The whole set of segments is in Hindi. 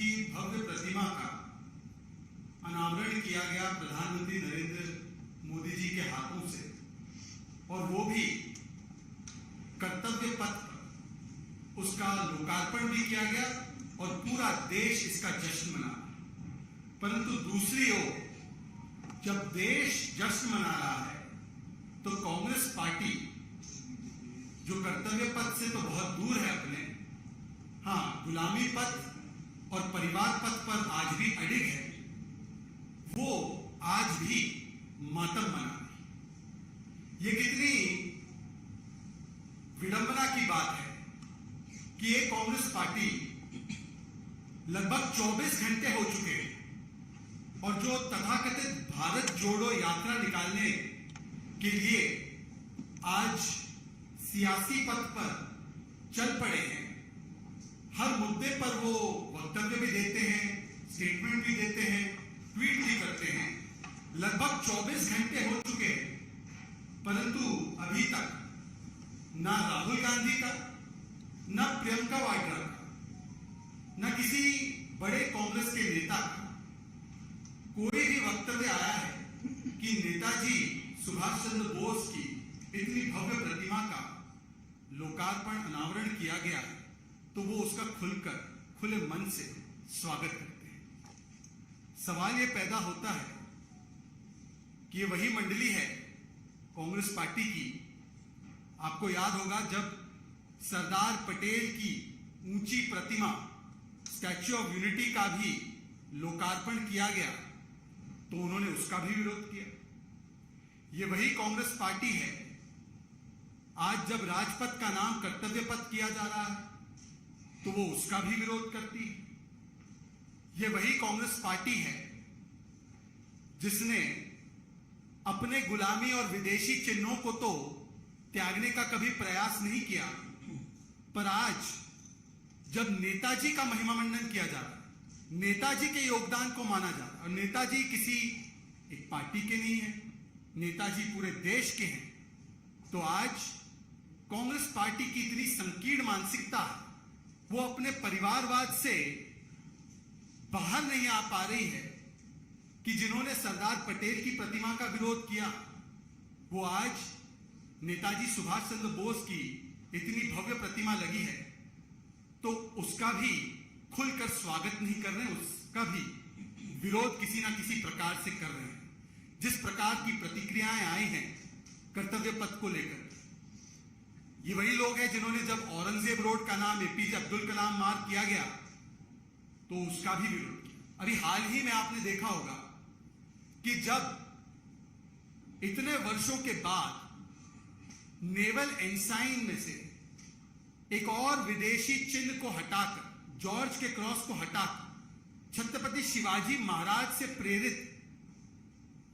की भव्य प्रतिमा का अनावरण किया गया प्रधानमंत्री नरेंद्र मोदी जी के हाथों से, और वो भी कर्तव्य पथ पर उसका लोकार्पण भी किया गया और पूरा देश इसका जश्न मना। परंतु दूसरी ओर जब देश जश्न मना रहा है तो कांग्रेस पार्टी, जो कर्तव्य पथ से तो बहुत दूर है अपने, हाँ गुलामी पथ और परिवार पथ पर आज भी अडिग है, वो आज भी मातम मना रही। ये कितनी विडंबना की बात है कि ये कांग्रेस पार्टी लगभग 24 घंटे हो चुके हैं और जो तथाकथित भारत जोड़ो यात्रा निकालने के लिए आज सियासी पथ पर चल पड़े हैं। हर मुद्दे पर वो वक्तव्य भी देते हैं, स्टेटमेंट भी देते हैं, ट्वीट भी करते हैं। लगभग 24 घंटे हो चुके हैं, परंतु अभी तक ना राहुल गांधी का, ना प्रियंका वाड्रा का, ना किसी बड़े कांग्रेस के नेता का कोई भी वक्तव्य आया है कि नेताजी सुभाष चंद्र बोस की इतनी भव्य प्रतिमा का लोकार्पण अनावरण किया गया है, तो वो उसका खुलकर खुले मन से स्वागत करते हैं। सवाल ये पैदा होता है कि ये वही मंडली है कांग्रेस पार्टी की, आपको याद होगा जब सरदार पटेल की ऊंची प्रतिमा स्टैच्यू ऑफ यूनिटी का भी लोकार्पण किया गया तो उन्होंने उसका भी विरोध किया। ये वही कांग्रेस पार्टी है आज जब राजपथ का नाम कर्तव्य पथ किया जा रहा है तो वो उसका भी विरोध करती है। ये वही कांग्रेस पार्टी है जिसने अपने गुलामी और विदेशी चिन्हों को तो त्यागने का कभी प्रयास नहीं किया, पर आज जब नेताजी का महिमा मंडन किया जा रहा है, नेताजी के योगदान को माना जा रहा है, और नेताजी किसी एक पार्टी के नहीं है, नेताजी पूरे देश के हैं, तो आज कांग्रेस पार्टी की इतनी संकीर्ण मानसिकता है, वो अपने परिवारवाद से बाहर नहीं आ पा रही है कि जिन्होंने सरदार पटेल की प्रतिमा का विरोध किया वो आज नेताजी सुभाष चंद्र बोस की इतनी भव्य प्रतिमा लगी है तो उसका भी खुलकर स्वागत नहीं कर रहे हैं, उसका भी विरोध किसी ना किसी प्रकार से कर रहे हैं। जिस प्रकार की प्रतिक्रियाएं आई हैं कर्तव्य पथ को लेकर, ये वही लोग हैं जिन्होंने जब औरंगजेब रोड का नाम एपीजे अब्दुल कलाम मार्ग किया गया तो उसका भी विरोध किया। अभी हाल ही में आपने देखा होगा कि जब इतने वर्षों के बाद नेवल एंसाइन में से एक और विदेशी चिन्ह को हटाकर, जॉर्ज के क्रॉस को हटाकर छत्रपति शिवाजी महाराज से प्रेरित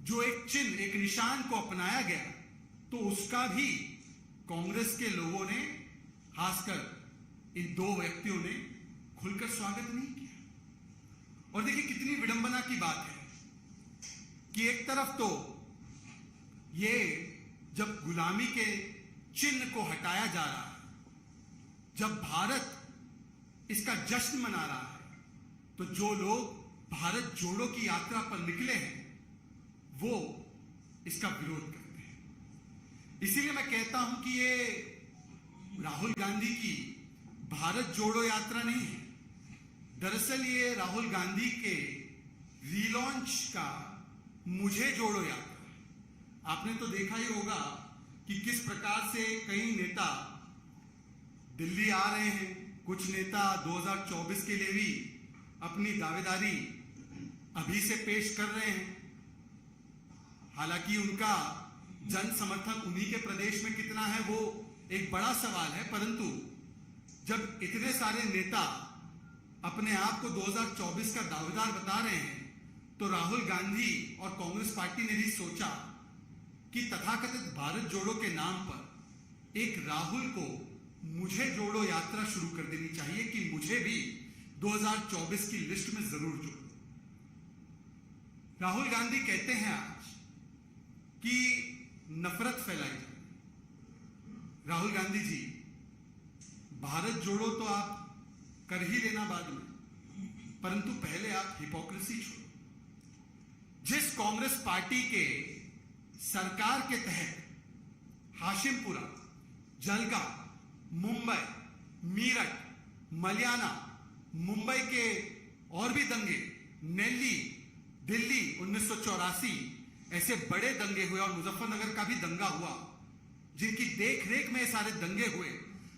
जो एक चिन्ह, एक निशान को अपनाया गया, तो उसका भी कांग्रेस के लोगों ने, खासकर इन दो व्यक्तियों ने खुलकर स्वागत नहीं किया। और देखिए कितनी विडंबना की बात है कि एक तरफ तो ये जब गुलामी के चिन्ह को हटाया जा रहा है, जब भारत इसका जश्न मना रहा है, तो जो लोग भारत जोड़ो की यात्रा पर निकले हैं वो इसका विरोध करते हैं। इसीलिए मैं कहता हूं कि ये राहुल गांधी की भारत जोड़ो यात्रा नहीं है, दरअसल ये राहुल गांधी के रीलॉन्च का मुझे जोड़ो यात्रा। आपने तो देखा ही होगा कि किस प्रकार से कई नेता दिल्ली आ रहे हैं, कुछ नेता 2024 के लिए भी अपनी दावेदारी अभी से पेश कर रहे हैं। हालांकि उनका जन समर्थन उन्हीं के प्रदेश में कितना है वो एक बड़ा सवाल है, परंतु जब इतने सारे नेता अपने आप को 2024 का दावेदार बता रहे हैं तो राहुल गांधी और कांग्रेस पार्टी ने भी सोचा कि तथाकथित भारत जोड़ो के नाम पर एक राहुल को मुझे जोड़ो यात्रा शुरू कर देनी चाहिए कि मुझे भी 2024 की लिस्ट में जरूर जोड़ो। राहुल गांधी कहते हैं आज कि नफरत फैलाई जाए। राहुल गांधी जी, भारत जोड़ो तो आप कर ही लेना बाद में, परंतु पहले आप हिपोक्रेसी छोड़ो। जिस कांग्रेस पार्टी के सरकार के तहत हाशिमपुरा, जलगांव, मुंबई, मीरठ, मलियाना, मुंबई के और भी दंगे, नेल्ली, दिल्ली 1984 ऐसे बड़े दंगे हुए और मुजफ्फरनगर का भी दंगा हुआ, जिनकी देखरेख में सारे दंगे हुए,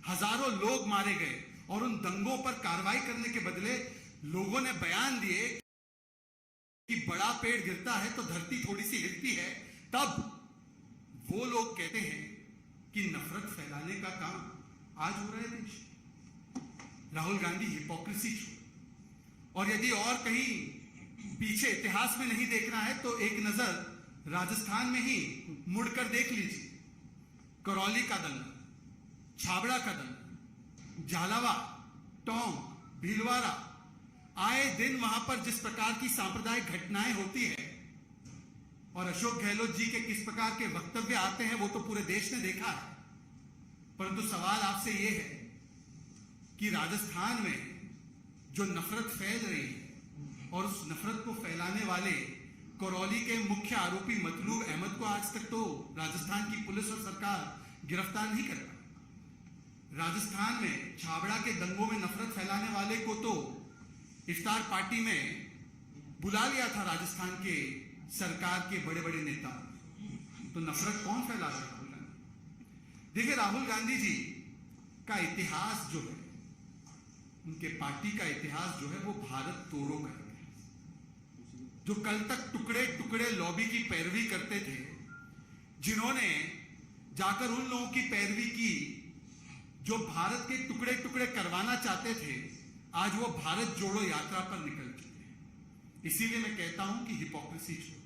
हजारों लोग मारे गए और उन दंगों पर कार्रवाई करने के बदले लोगों ने बयान दिए कि बड़ा पेड़ गिरता है तो धरती थोड़ी सी हिलती है, तब वो लोग कहते हैं कि नफरत फैलाने का काम आज हो रहा है देश। राहुल गांधी हिपोक्रेसी छोड़, और यदि और कहीं पीछे इतिहास में नहीं देखना है तो एक नजर राजस्थान में ही मुड़कर देख लीजिए। करौली का दंगा, छाबड़ा का दंगा, झालावाड़, टोंक, भीलवाड़ा, आए दिन वहां पर जिस प्रकार की सांप्रदायिक घटनाएं होती है और अशोक गहलोत जी के किस प्रकार के वक्तव्य आते हैं वो तो पूरे देश ने देखा है। परंतु सवाल आपसे यह है कि राजस्थान में जो नफरत फैल रही है और उस नफरत को फैलाने वाले करौली के मुख्य आरोपी मतलूब अहमद को आज तक तो राजस्थान की पुलिस और सरकार गिरफ्तार नहीं कर पाई। राजस्थान में छाबड़ा के दंगों में नफरत फैलाने वाले को तो इफ्तार पार्टी में बुला लिया था राजस्थान के सरकार के बड़े बड़े नेता। तो नफरत कौन फैला रहा है? राहुल गांधी। देखिए, राहुल गांधी जी का इतिहास जो है, उनके पार्टी का इतिहास जो है वो भारत तोड़ो का है, जो कल तक टुकड़े टुकड़े लॉबी की पैरवी करते थे, जिन्होंने जाकर उन लोगों की पैरवी की जो भारत के टुकड़े टुकड़े करवाना चाहते थे, आज वो भारत जोड़ो यात्रा पर निकल चुके हैं। इसीलिए मैं कहता हूं कि हिपोक्रेसी छोड़ो।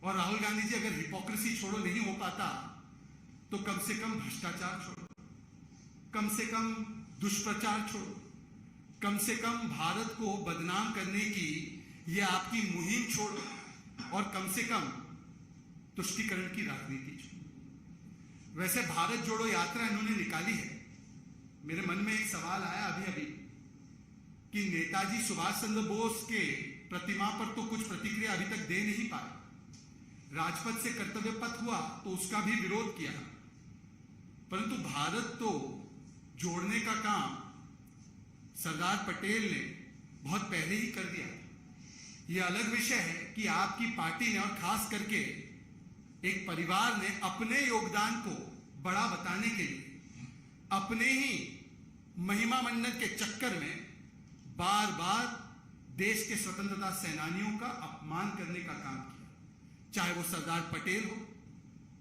और राहुल गांधी जी, अगर हिपोक्रेसी छोड़ो नहीं हो पाता तो कम से कम भ्रष्टाचार छोड़ो, कम से कम दुष्प्रचार छोड़ो, कम से कम भारत को बदनाम करने की ये आपकी मुहिम छोड़ो, और कम से कम तुष्टीकरण की राजनीति छोड़ो। वैसे भारत जोड़ो यात्रा इन्होंने निकाली है, मेरे मन में एक सवाल आया अभी अभी कि नेताजी सुभाष चंद्र बोस के प्रतिमा पर तो कुछ प्रतिक्रिया अभी तक दे नहीं पाए। राजपथ से कर्तव्य पथ हुआ तो उसका भी विरोध किया, परंतु भारत तो जोड़ने का काम सरदार पटेल ने बहुत पहले ही कर दिया। यह अलग विषय है कि आपकी पार्टी ने और खास करके एक परिवार ने अपने योगदान को बड़ा बताने के लिए अपने ही महिमा मंडन के चक्कर में बार बार देश के स्वतंत्रता सेनानियों का अपमान करने का काम किया। चाहे वो सरदार पटेल हो,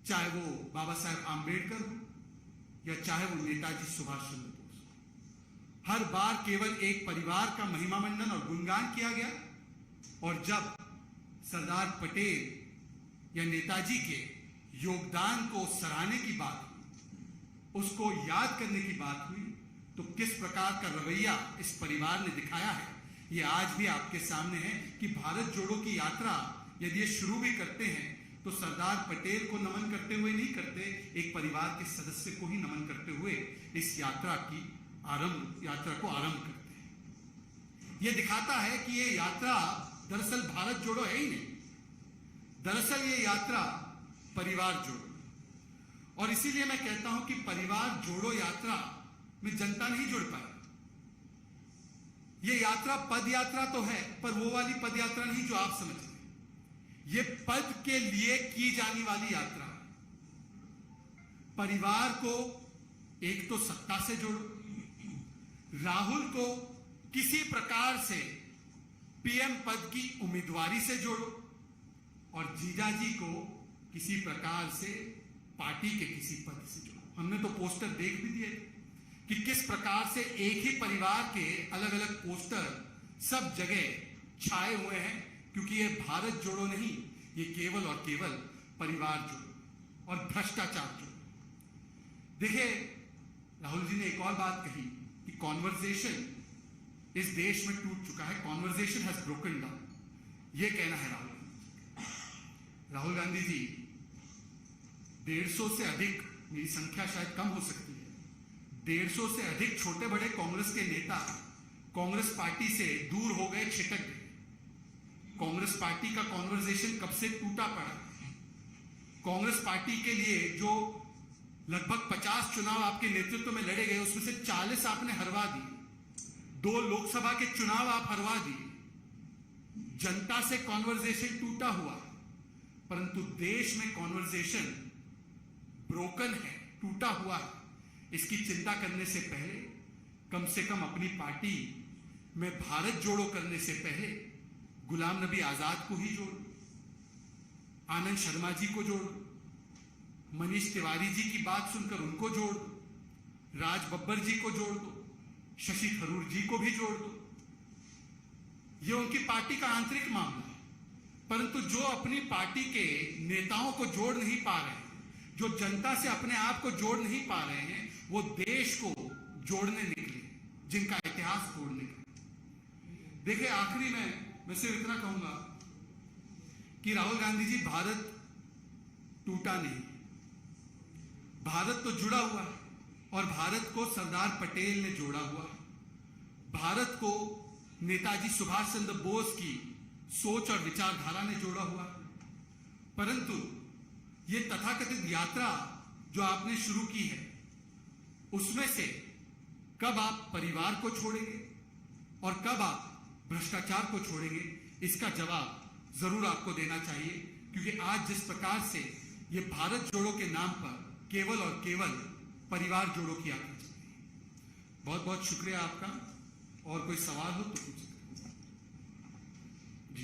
चाहे वो बाबा साहेब आंबेडकर हो, या चाहे वो नेताजी सुभाष चंद्र बोस हो। हर बार केवल एक परिवार का महिमा मंडन और गुणगान किया गया, और जब सरदार पटेल या नेताजी के योगदान को सराहने की बात हुई, उसको याद करने की बात हुई, तो किस प्रकार का रवैया इस परिवार ने दिखाया है ये आज भी आपके सामने है। कि भारत जोड़ो की यात्रा यदि ये शुरू भी करते हैं तो सरदार पटेल को नमन करते हुए नहीं करते, एक परिवार के सदस्य को ही नमन करते हुए इस यात्रा को आरंभ करते हैं। यह दिखाता है कि ये यात्रा दरअसल भारत जोड़ो है ही नहीं, दरअसल ये यात्रा परिवार जोड़ो। और इसीलिए मैं कहता हूं कि परिवार जोड़ो यात्रा में जनता नहीं जुड़ पाई। ये यात्रा पद यात्रा तो है, पर वो वाली पद यात्रा नहीं जो आप समझते। ये पद के लिए की जाने वाली यात्रा। परिवार को एक तो सत्ता से जोड़ो, राहुल को किसी प्रकार से पीएम पद की उम्मीदवारी से जोड़ो, और जीजाजी को किसी प्रकार से पार्टी के किसी पद से जोड़ो। हमने तो पोस्टर देख भी दिए कि किस प्रकार से एक ही परिवार के अलग अलग पोस्टर सब जगह छाए हुए हैं, क्योंकि ये भारत जोड़ो नहीं, ये केवल और केवल परिवार जोड़ो और भ्रष्टाचार जोड़ो। देखिए, राहुल जी ने एक और बात कही कि कॉन्वर्सेशन इस देश में टूट चुका है, कॉन्वर्सेशन हैज ब्रोकन डाउन। ये कहना है राहुल गांधी जी। 150 से अधिक, मेरी संख्या शायद कम हो सकती है, 150 से अधिक छोटे बड़े कांग्रेस के नेता कांग्रेस पार्टी से दूर हो गए, छिटक गए। कांग्रेस पार्टी का कॉन्वर्सेशन कब से टूटा पड़ा। कांग्रेस पार्टी के लिए जो लगभग 50 चुनाव आपके नेतृत्व में लड़े गए, उसमें से 40 आपने हरवा दिए। 2 लोकसभा के चुनाव आप हरवा दिए। जनता से कॉन्वर्सेशन टूटा हुआ, परंतु देश में कॉन्वर्सेशन ब्रोकन है, टूटा हुआ है। इसकी चिंता करने से पहले कम से कम अपनी पार्टी में भारत जोड़ो करने से पहले गुलाम नबी आजाद को ही जोड़ो, आनंद शर्मा जी को जोड़ो, मनीष तिवारी जी की बात सुनकर उनको जोड़ दो, राज बब्बर जी को जोड़ दो, शशि थरूर जी को भी जोड़ दो। यह उनकी पार्टी का आंतरिक मामला है, परंतु जो अपनी पार्टी के नेताओं को जोड़ नहीं पा रहे हैं, जो जनता से अपने आप को जोड़ नहीं पा रहे हैं, वो देश को जोड़ने निकले, जिनका इतिहास तोड़ने निकले। देखिए, आखिरी में मैं सिर्फ इतना कहूंगा कि राहुल गांधी जी, भारत टूटा नहीं, भारत तो जुड़ा हुआ है और भारत को सरदार पटेल ने जोड़ा हुआ है। भारत को नेताजी सुभाष चंद्र बोस की सोच और विचारधारा ने जोड़ा हुआ है। परंतु ये तथाकथित यात्रा जो आपने शुरू की है, उसमें से कब आप परिवार को छोड़ेंगे और कब आप भ्रष्टाचार को छोड़ेंगे, इसका जवाब जरूर आपको देना चाहिए। क्योंकि आज जिस प्रकार से ये भारत जोड़ो के नाम पर केवल और केवल परिवार जोड़ो की यात्रा चल रही है। बहुत बहुत शुक्रिया आपका। और कोई सवाल हो तो पूछ सकते हैं। जी,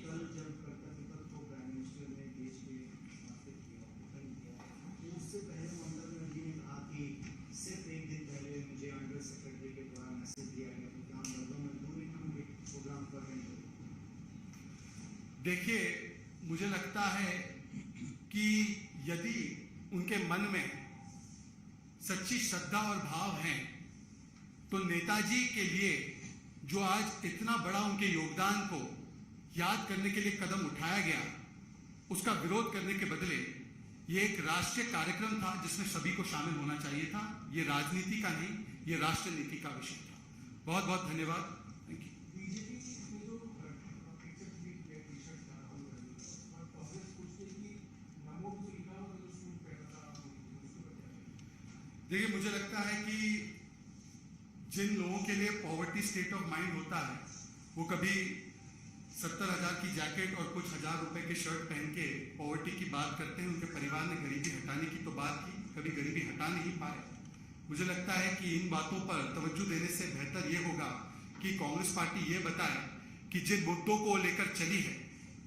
कल जब कर्तव्य को प्राइम मिनिस्टर ने देश के स्थापित किया, उससे पहले ममता बनर्जी ने कहा कि सिर्फ एक दिन पहले मुझे अंडर सेक्रेटरी के द्वारा मैसेज दिया गया कि हम मर्दों में दूरी हम प्रोग्राम कर रहे हैं। देखिए, मुझे लगता है कि यदि उनके मन में सच्ची श्रद्धा और भाव हैं, तो नेताजी के लिए जो आज इतना बड़ा उनके योगदान को याद करने के लिए कदम उठाया गया, उसका विरोध करने के बदले ये एक राष्ट्रीय कार्यक्रम था जिसमें सभी को शामिल होना चाहिए था। ये राजनीति का नहीं, ये राष्ट्र नीति का विषय था। बहुत बहुत धन्यवाद। Thank you. देखिए, मुझे लगता है कि जिन लोगों के लिए पॉवर्टी स्टेट ऑफ माइंड होता है, वो कभी 70,000 की जैकेट और कुछ हजार रुपए के शर्ट पहन के पॉवर्टी की बात करते हैं। उनके परिवार ने गरीबी हटाने की तो बात की, कभी गरीबी हटा नहीं पाए। मुझे लगता है कि इन बातों पर तवज्जो देने से बेहतर ये होगा कि कांग्रेस पार्टी ये बताए कि जिन मुद्दों को लेकर चली है,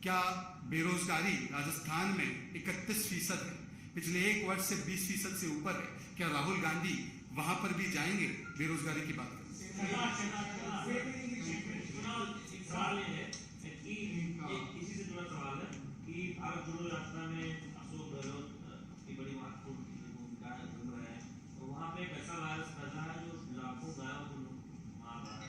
क्या बेरोजगारी राजस्थान में 31% है, पिछले 1 वर्ष से 20% से ऊपर है, क्या राहुल गांधी वहां पर भी जाएंगे बेरोजगारी की बात करने? सवाल ये है कि इसी से जुड़ा सवाल है कि भारत जोड़ो यात्रा में अशोक गहलोत की बड़ी महत्वपूर्ण भूमिका निभा रहे हैं, तो वहाँ पे एक ऐसा वायरस फैला है जो लाखों गायों को मार रहा है।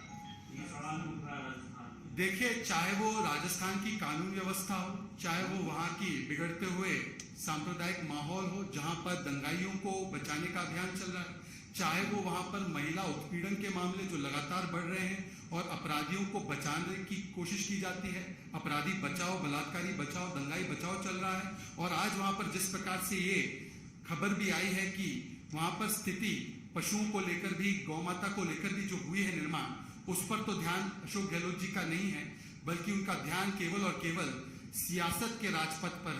ये सवाल उठ रहा है राजस्थान में। देखिए, चाहे वो राजस्थान की कानून व्यवस्था हो, चाहे वो वहाँ की बिगड़ते हुए सांप्रदायिक माहौल हो जहाँ पर दंगाइयों को बचाने का अभियान चल रहा है, चाहे वो वहाँ पर महिला उत्पीड़न के मामले जो लगातार बढ़ रहे हैं और अपराधियों को बचाने की कोशिश की जाती है, अपराधी बचाओ, बलात्कारी बचाओ, दंगाई बचाओ चल रहा है। और आज वहाँ पर जिस प्रकार से ये खबर भी आई है कि वहाँ पर स्थिति पशुओं को लेकर भी, गौ माता को लेकर भी जो हुई है निर्माण, उस पर तो ध्यान अशोक गहलोत जी का नहीं है, बल्कि उनका ध्यान केवल और केवल सियासत के राजपथ पर